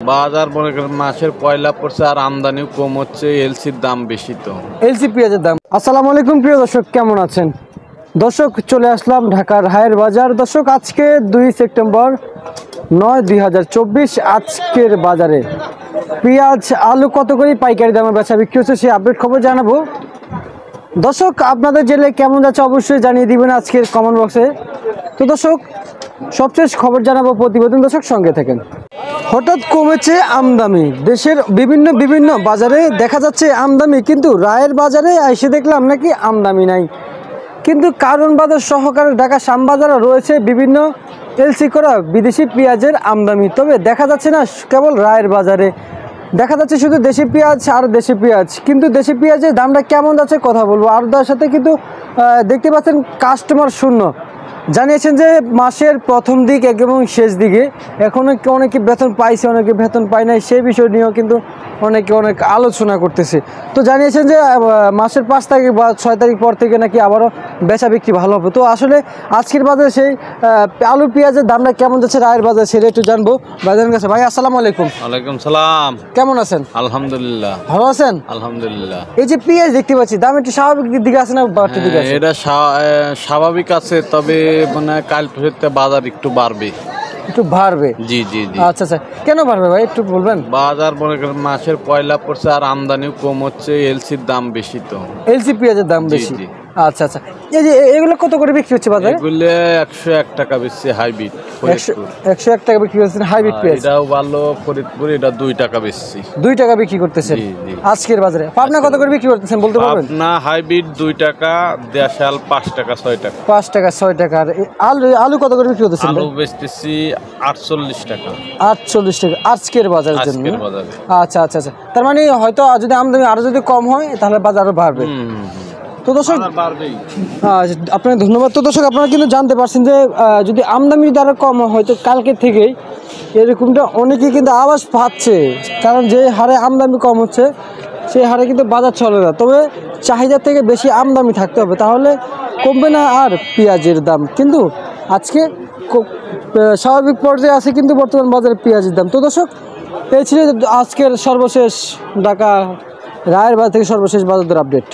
বাজার মনে করেন মাসের পয়লা পড়ছে আর আমদানিও কম হচ্ছে, এলসির দাম বেশি। তো এলসি পেঁয়াজের দাম। আসসালামু আলাইকুম প্রিয় দর্শক, কেমন আছেন? দর্শক চলে আসলাম ঢাকার হায়ের বাজার। দর্শক আজকে 2 সেপ্টেম্বর 9/2024। আজকের বাজারে পেঁয়াজ আলু কত করে পাইকারি দামে বেচা বিক্রি হচ্ছে সেই আপডেট খবর জানাবো। দর্শক আপনাদের জেলায় কেমন যাচ্ছে অবশ্যই জানিয়ে দিবেন আজকের কমেন্ট বক্সে। তো দর্শক সবশেষ খবর জানাবো প্রতিবেদন, দর্শক সঙ্গে থাকেন। হঠাৎ কমেছে আমদানি, দেশের বিভিন্ন বাজারে দেখা যাচ্ছে আমদানি, কিন্তু রায়ের বাজারে এসে দেখলাম নাকি আমদানি নাই। কিন্তু কারণ বাজার সহকারে ঢাকা শ্যামবাজারে রয়েছে বিভিন্ন এলসি করা বিদেশি পেঁয়াজের আমদানি। তবে দেখা যাচ্ছে না কেবল রায়ের বাজারে, দেখা যাচ্ছে শুধু দেশি পেঁয়াজ আর দেশি পেঁয়াজ। কিন্তু দেশি পেঁয়াজের দামটা কেমন যাচ্ছে কথা বলবো। আর তার সাথে কিন্তু দেখতে পাচ্ছেন কাস্টমার শূন্য। জানিয়েছেন যে মাসের প্রথম দিক এবং শেষ দিকে এখনও অনেকে বেতন পাইছে, অনেকে বেতন পায় নাই, সেই বিষয় নিয়েও কিন্তু অনেকে অনেক আলোচনা করতেছে। তো জানিয়েছেন যে মাসের 5 তারিখ বা 6 তারিখ পর থেকে নাকি আবারও বেচা বিক্রি ভালো হবে। তো আসলে আজকের বাজারে সেই আলু পেঁয়াজের দামটা কেমন যাচ্ছে রায়ের বাজারে সেটা একটু জানবো ভাইজানের কাছে। ভাই আসসালামু আলাইকুম। ওয়ালাইকুম সালাম। কেমন আছেন? আলহামদুলিল্লাহ। ভালো আছেন? আলহামদুলিল্লাহ। এই যে পেঁয়াজ দেখতে পাচ্ছি, দাম একটু স্বাভাবিক দিকে আছে না বাড়তি দিকে আছে? এটা স্বাভাবিক আছে, তবে মানে কাল পর্যন্ত বাজার একটু বাড়বে। একটু বাড়বে? জি জি জি। আচ্ছা আচ্ছা, কেন বাড়বে ভাই একটু বলবেন? বাজার মনে করেন মাসের পয়লা পড়ছে আর আমদানিও কম হচ্ছে, এলসির দাম বেশি। তো এলসি পেঁয়াজের দাম বেশি। আচ্ছা আচ্ছা, এই যে এগুলো কত করে বিক্রি হচ্ছে বাজারে? এগুলো 101 টাকা বেশি হাইব্রিড। 101 টাকা বিক্রি করছেন হাইব্রিড পেঁয়াজ। এটাও ভালো ফরিদপুর, এটা 2 টাকা বেশি। 2 টাকা বিক্রি করতেছেন আজকের বাজারে। পাবনা কত করে বিক্রি করতেছেন বলতে পারবেন? পাবনা হাইব্রিড 2 টাকা, দেশাল 5 টাকা 6 টাকা। 5 টাকা 6 টাকা। আর আলু কত করে বিক্রি করতেছেন? আলু বেচতেছি 48 টাকা। 48 টাকা আজকের বাজারের জন্য? আজকের বাজারে। আচ্ছা আচ্ছা আচ্ছা, তার মানে হয়তো যদি আমদানি আরো যদি কম হয় তাহলে বাজার আরো বাড়বে। তো দর্শক আপনাকে ধন্যবাদ। তো দর্শক আপনারা কিন্তু জানতে পারছেন যে যদি আমদানি দ্বারা কম হয় হয়তো কালকে থেকেই এরকমটা অনেকেই কিন্তু আওয়াজ পাচ্ছে, কারণ যে হারে আমদানি কম হচ্ছে সেই হারে কিন্তু বাজার চলে না। তবে চাহিদা থেকে বেশি আমদানি থাকতে হবে, তাহলে কমবে না আর পেঁয়াজের দাম। কিন্তু আজকে স্বাভাবিক পর্যায়ে আছে কিন্তু বর্তমান বাজারে পেঁয়াজের দাম। তো দর্শক এই ছিল আজকের সর্বশেষ ঢাকা রায়ের বাজার থেকে সর্বশেষ বাজার দর আপডেট।